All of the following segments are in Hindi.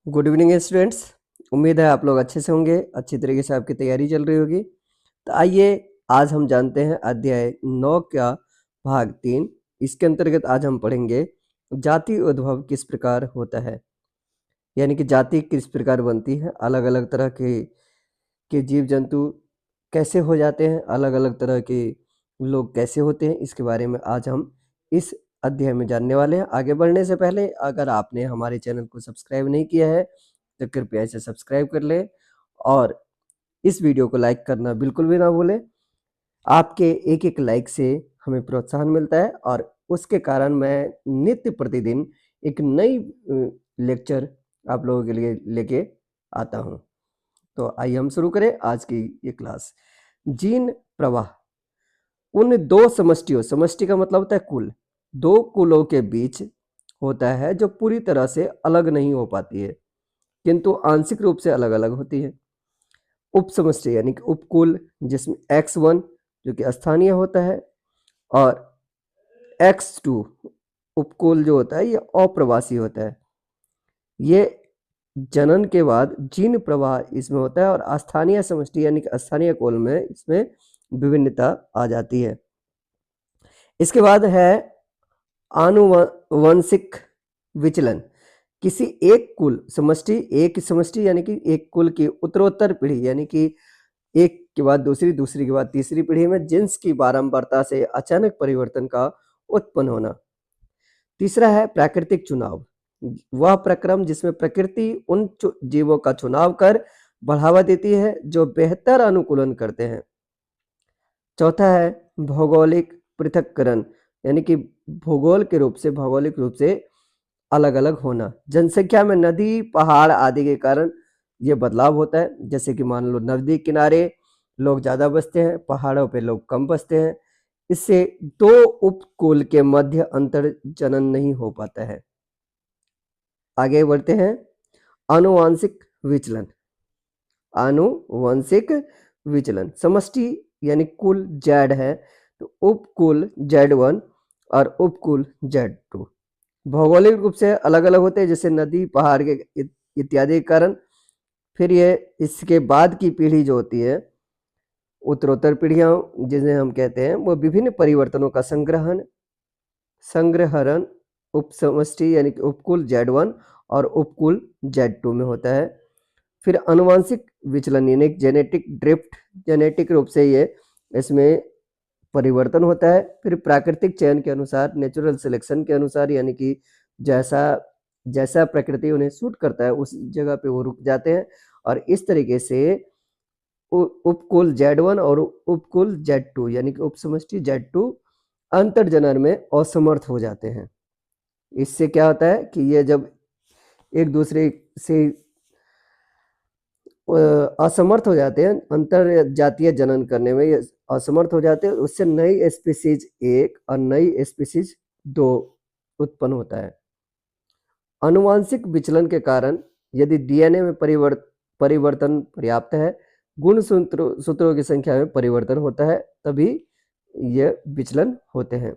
Good evening students. उम्मीद है आप लोग अच्छे से होंगे, अच्छी तरीके से आपकी तैयारी चल रही होगी। तो आइए आज हम जानते हैं अध्याय 9 का भाग 3। इसके अंतर्गत आज हम पढ़ेंगे जाति उद्भव किस प्रकार होता है, यानी कि जाति किस प्रकार बनती है, अलग अलग तरह के जीव जंतु कैसे हो जाते हैं, अलग अलग तरह के लोग कैसे होते हैं, इसके बारे में आज हम इस अध्याय में जानने वाले हैं। आगे बढ़ने से पहले अगर आपने हमारे चैनल को सब्सक्राइब नहीं किया है तो कृपया इसे सब्सक्राइब कर लें और इस वीडियो को लाइक करना बिल्कुल भी ना भूलें। आपके एक एक लाइक से हमें प्रोत्साहन मिलता है और उसके कारण मैं नित्य प्रतिदिन एक नई लेक्चर आप लोगों के लिए लेके आता हूँ। तो आइए हम शुरू करें आज की ये क्लास। जीन प्रवाह उन दो समष्टियों, समष्टि का मतलब होता है कुल, दो कुलों के बीच होता है जो पूरी तरह से अलग नहीं हो पाती है किंतु आंशिक रूप से अलग अलग होती है। उप समष्टि यानी कि उपकुल, जिसमें x1 जो कि स्थानीय होता है और x2 उपकुल जो होता है ये अप्रवासी होता है। ये जनन के बाद जीन प्रवाह इसमें होता है और अस्थानीय समष्टि यानी कि स्थानीय कुल में इसमें विभिन्नता आ जाती है। इसके बाद है आनुवंशिक विचलन। किसी एक कुल समष्टि, एक समष्टि यानी कि एक कुल की उत्तरोत्तर पीढ़ी यानी कि एक के बाद दूसरी, दूसरी के बाद तीसरी पीढ़ी में जीन्स की बारंबारता से अचानक परिवर्तन का उत्पन्न होना। तीसरा है प्राकृतिक चुनाव, वह प्रक्रम जिसमें प्रकृति उन जीवों का चुनाव कर बढ़ावा देती है जो बेहतर अनुकूलन करते हैं। चौथा है भौगोलिक पृथक्करण, यानी कि भौगोलिक रूप से अलग अलग होना। जनसंख्या में नदी, पहाड़ आदि के कारण ये बदलाव होता है। जैसे कि मान लो नदी किनारे लोग ज़्यादा बसते हैं, पहाड़ों पे लोग कम बसते हैं। इससे दो उपकुल के मध्य अंतर जनन नहीं हो पाता है। आगे बढ़ते हैं आनुवांशिक विचलन। आनुवंशिक विचलन समष्टि यानी कुल Z है तो उपकुल Z1 और उपकुल Z2 भौगोलिक रूप से अलग अलग होते हैं, जैसे नदी, पहाड़ के इत्यादि के कारण। फिर ये इसके बाद की पीढ़ी जो होती है, उत्तरोत्तर पीढ़ियां जिन्हें हम कहते हैं, वो विभिन्न परिवर्तनों का संग्रहण उपसमष्टि यानी कि उपकुल Z1 और उपकुल Z2 में होता है। फिर आनुवांशिक विचलन यानी जेनेटिक ड्रिफ्ट, जेनेटिक रूप से ये इसमें परिवर्तन होता है। फिर प्राकृतिक चयन के अनुसार, नेचुरल सिलेक्शन के अनुसार, यानी कि जैसा जैसा प्रकृति उन्हें सूट करता है उस जगह पे वो रुक जाते हैं और इस तरीके से उपकुल Z1 और उपकुल Z2 यानी कि उपसमष्टि Z2 अंतर्जनन में असमर्थ हो जाते हैं। इससे क्या होता है कि ये जब एक दूसरे से असमर्थ हो जाते हैं, अंतर जातीय जनन करने में ये असमर्थ हो जाते हैं, उससे नई स्पीसीज 1 और नई स्पीसीज 2 उत्पन्न होता है। आनुवांशिक विचलन के कारण यदि डीएनए में परिवर्तन पर्याप्त है, गुण सूत्रों की संख्या में परिवर्तन होता है, तभी ये विचलन होते हैं।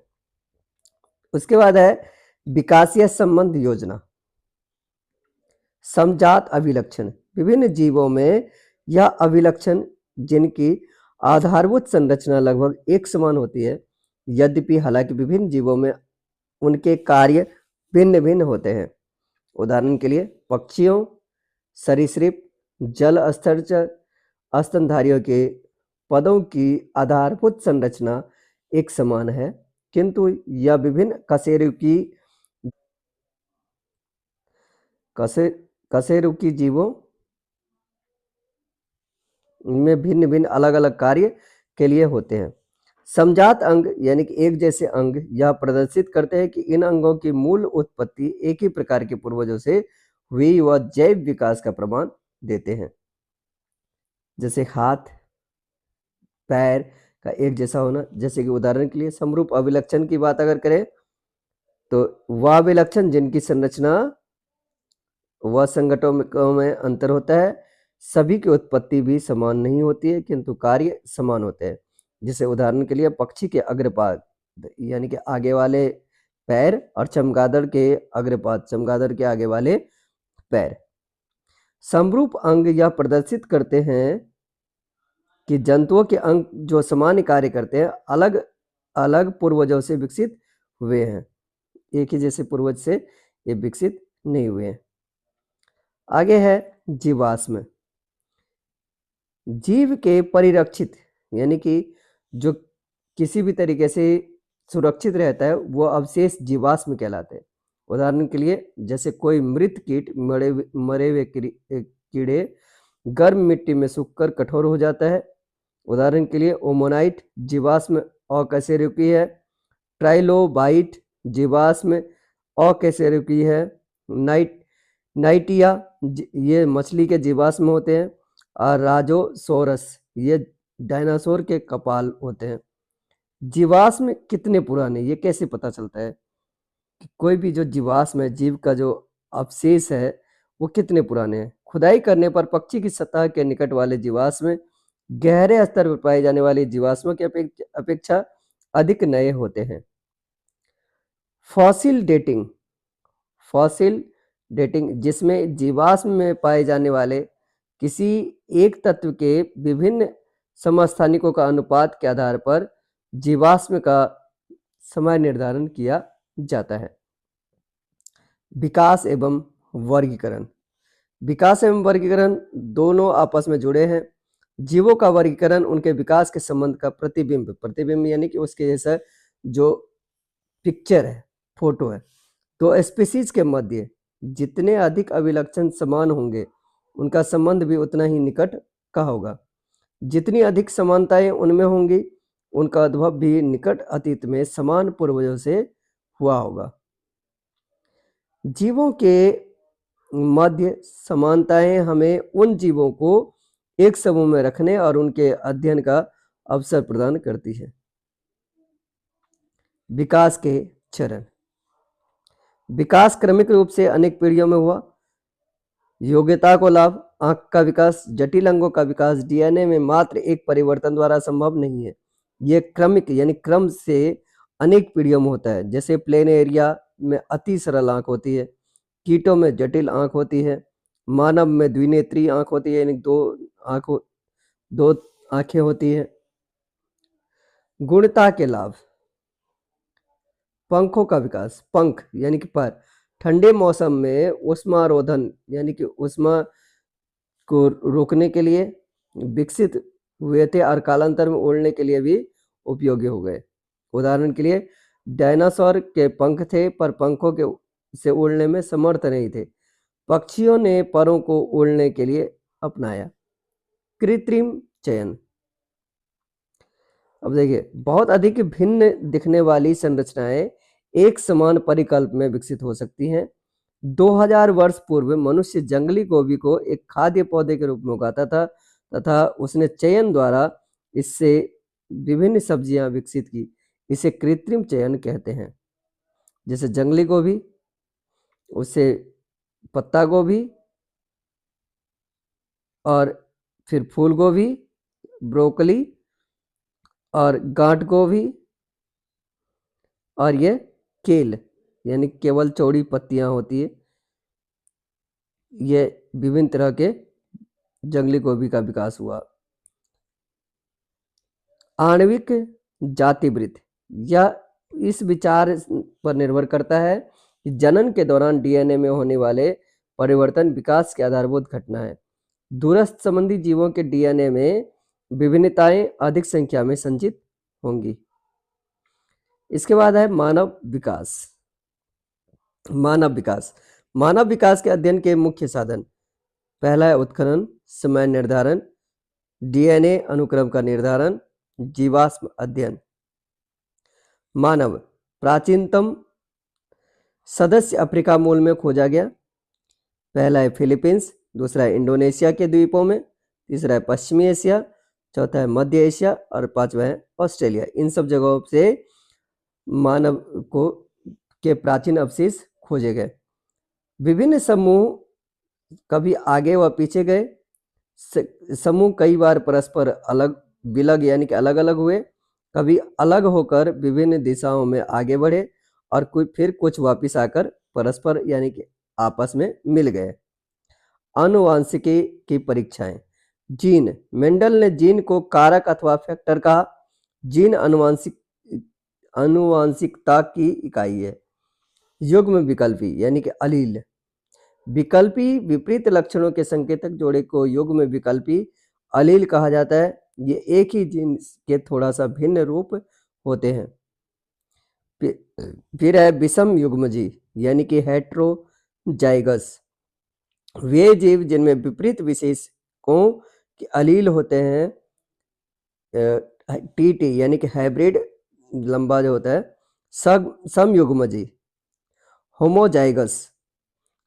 उसके बाद है विकासीय संबंध योजना। समजात अभिलक्षण, विभिन्न जीवों में यह अभिलक्षण जिनकी आधारभूत संरचना लगभग एक समान होती है, यद्यपि हालांकि विभिन्न जीवों में उनके कार्य भिन्न भिन्न होते हैं। उदाहरण के लिए पक्षियों, सरीसृप, जल स्थलचर, स्तनधारियों के पदों की आधारभूत संरचना एक समान है, किंतु यह विभिन्न कशेरुकी जीवों में भिन्न भिन्न अलग अलग कार्य के लिए होते हैं। समजात अंग यानी कि एक जैसे अंग यह प्रदर्शित करते हैं कि इन अंगों की मूल उत्पत्ति एक ही प्रकार के पूर्वजों से हुई व जैव विकास का प्रमाण देते हैं। जैसे हाथ, पैर का एक जैसा होना। जैसे कि उदाहरण के लिए समरूप अभिलक्षण की बात अगर करें तो वह अभिलक्षण जिनकी संरचना व संगठनों में अंतर होता है, सभी की उत्पत्ति भी समान नहीं होती है किंतु कार्य समान होते हैं। जैसे उदाहरण के लिए पक्षी के अग्रपाद यानी कि आगे वाले पैर और चमगादड़ के अग्रपाद, चमगादड़ के आगे वाले पैर। समरूप अंग यह प्रदर्शित करते हैं कि जंतुओं के अंग जो सामान्य कार्य करते हैं अलग अलग पूर्वजों से विकसित हुए हैं, एक ही जैसे पूर्वज से ये विकसित नहीं हुए हैं। आगे है जीवाश्म। जीव के परिरक्षित यानी कि जो किसी भी तरीके से सुरक्षित रहता है वो अवशेष जीवाश्म कहलाते हैं। उदाहरण के लिए जैसे कोई मृत कीट मरे हुए कीड़े गर्म मिट्टी में सूखकर कठोर हो जाता है। उदाहरण के लिए ओमोनाइट जीवाश्म अकशेरुकी है, ट्राइलोबाइट जीवाश्म अकशेरुकी है, नाइटिया ये मछली के जीवाश्म होते हैं, और राजोसोरस ये डायनासोर के कपाल होते हैं। जीवाश्म कितने पुराने, ये कैसे पता चलता है कि कोई भी जो जीवाश्म है, जीव का जो अवशेष है वो कितने पुराने हैं? खुदाई करने पर पक्षी की सतह के निकट वाले जीवाश्म गहरे स्तर पर पाए जाने वाले जीवाश्मों की अपेक्षा अधिक नए होते हैं। फॉसिल डेटिंग, फॉसिल डेटिंग जिसमें जीवाश्म में पाए जाने वाले किसी एक तत्व के विभिन्न समस्थानिकों का अनुपात के आधार पर जीवाश्म का समय निर्धारण किया जाता है। विकास एवं वर्गीकरण। विकास एवं वर्गीकरण दोनों आपस में जुड़े हैं। जीवों का वर्गीकरण उनके विकास के संबंध का प्रतिबिंब यानी कि उसके जैसा जो पिक्चर है, फोटो है। तो स्पीसीज के मध्य जितने अधिक अभिलक्षण समान होंगे उनका संबंध भी उतना ही निकट का होगा। जितनी अधिक समानताएं उनमें होंगी उनका उद्भव भी निकट अतीत में समान पूर्वजों से हुआ होगा। जीवों के मध्य समानताएं हमें उन जीवों को एक समूह में रखने और उनके अध्ययन का अवसर प्रदान करती है। विकास के चरण। विकास क्रमिक रूप से अनेक पीढ़ियों में हुआ। योग्यता को लाभ, आंख का विकास, जटिल अंगों का विकास डीएनए में मात्र एक परिवर्तन द्वारा संभव नहीं है। यह क्रमिक यानी क्रम से अनेक पीढ़ियों में होता है। जैसे प्लेन एरिया में अति सरल आंख होती है, कीटों में जटिल आंख होती है, मानव में द्विनेत्री आंख होती है यानी दो आंखें होती है। गुणता के लाभ, पंखों का विकास, पंख यानी कि पर ठंडे मौसम में उष्मारोधन यानी कि उष्मा को रोकने के लिए विकसित हुए थे और कालांतर में उड़ने के लिए भी उपयोगी हो गए। उदाहरण के लिए डायनासोर के पंख थे पर पंखों के से उड़ने में समर्थ नहीं थे। पक्षियों ने परों को उड़ने के लिए अपनाया। कृत्रिम चयन। अब देखिए बहुत अधिक भिन्न दिखने वाली संरचनाएं एक समान परिकल्प में विकसित हो सकती हैं। 2000 वर्ष पूर्व मनुष्य जंगली गोभी को एक खाद्य पौधे के रूप में उगाता था तथा उसने चयन द्वारा इससे विभिन्न सब्जियां विकसित की। इसे कृत्रिम चयन कहते हैं। जैसे जंगली गोभी, उससे पत्ता गोभी और फिर फूल गोभी, ब्रोकली और गांठ गोभी और ये केल यानी केवल चौड़ी पत्तियां होती है। ये विभिन्न तरह के जंगली गोभी का विकास हुआ। आणविक जातिवृत्त, यह इस विचार पर निर्भर करता है कि जनन के दौरान डीएनए में होने वाले परिवर्तन विकास की आधारभूत घटना है। दूरस्थ संबंधी जीवों के डीएनए में विभिन्नताएं अधिक संख्या में संचित होंगी। इसके बाद है मानव विकास। मानव विकास, मानव विकास के अध्ययन के मुख्य साधन। पहला है उत्खनन, समय निर्धारण, डीएनए अनुक्रम का निर्धारण, जीवाश्म अध्ययन। मानव प्राचीनतम सदस्य अफ्रीका मूल में खोजा गया। पहला है फिलीपींस, दूसरा है इंडोनेशिया के द्वीपों में, तीसरा है पश्चिमी एशिया, चौथा है मध्य एशिया और पांचवा है ऑस्ट्रेलिया। इन सब जगहों से मानव को के प्राचीन अवशेष खोजे गए। विभिन्न समूह कभी आगे व पीछे गए। समूह कई बार परस्पर अलग विलग यानी कि अलग अलग हुए, कभी अलग होकर विभिन्न दिशाओं में आगे बढ़े और फिर कुछ वापिस आकर परस्पर यानी कि आपस में मिल गए। आनुवांशिकी की परीक्षाएं। जीन, मेंडल ने जीन को कारक अथवा फैक्टर कहा। जीन आनुवांशिकता की इकाई है। युग्म विकल्पी यानी कि अलील, विकल्पी विपरीत लक्षणों के संकेतक जोड़े को युग्म विकल्पी अलील कहा जाता है। ये एक ही जीन के थोड़ा सा भिन्न रूप होते हैं। फिर है विषम युग्मजीव यानी कि हेट्रोजाइगस, वे जीव जिनमें विपरीत विशेषकों के अलील होते हैं। टीटी यानी कि हाइब्रिड लंबा जो होता है। समयुग्मजीव होमोजाइगस,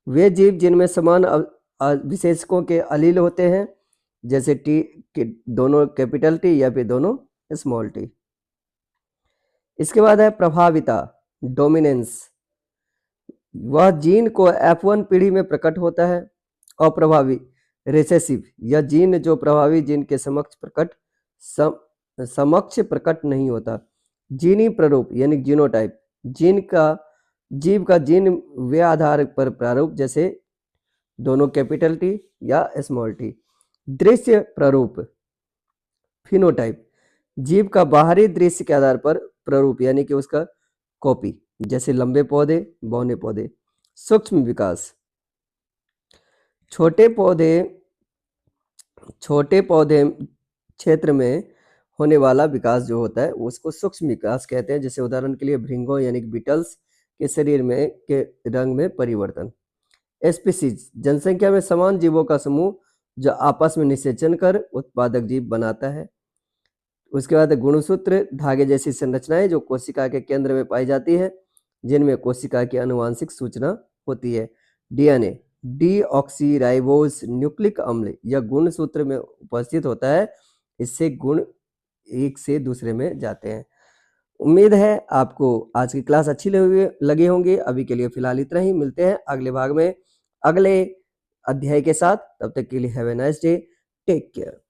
वे जीव जिनमें समान विशेषकों के अलील होते हैं, जैसे टी के दोनों कैपिटल टी या फिर दोनों स्मॉल टी। इसके बाद है प्रभाविता, डोमिनेंस, वह जीन को F1 पीढ़ी में प्रकट होता है। अप्रभावी, रिसेसिव, यह जीन जो प्रभावी जीन के समक्ष प्रकट नहीं होता। जीनी प्ररूप यानी जीनोटाइप, जीव का जीन वे आधार पर प्रारूप, जैसे दोनों कैपिटल टी या स्मॉल टी। दृश्य प्ररूप, फिनोटाइप, जीव का बाहरी दृश्य के आधार पर प्ररूप यानी कि उसका कॉपी, जैसे लंबे पौधे, बौने पौधे। सूक्ष्म विकास, छोटे पौधे क्षेत्र में होने वाला विकास जो होता है उसको सूक्ष्म विकास कहते हैं। जैसे उदाहरण के लिए भृंगों यानी कि बीटल्स के शरीर में के रंग में परिवर्तन। स्पीसीज, जनसंख्या में समान जीवों का समूह जो आपस में निषेचन कर उत्पादक जीव बनाता है। उसके बाद गुणसूत्र, धागे जैसी संरचनाएं जो कोशिका के केंद्र में पाई जाती है, जिनमें कोशिका की आनुवांशिक सूचना होती है। डीएनए, डीऑक्सीराइबोज न्यूक्लिक अम्ल, यह गुणसूत्र में उपस्थित होता है, इससे गुण एक से दूसरे में जाते हैं। उम्मीद है आपको आज की क्लास अच्छी लगी होंगी। अभी के लिए फिलहाल इतना ही, मिलते हैं अगले भाग में अगले अध्याय के साथ। तब तक के लिए have a nice day, take care.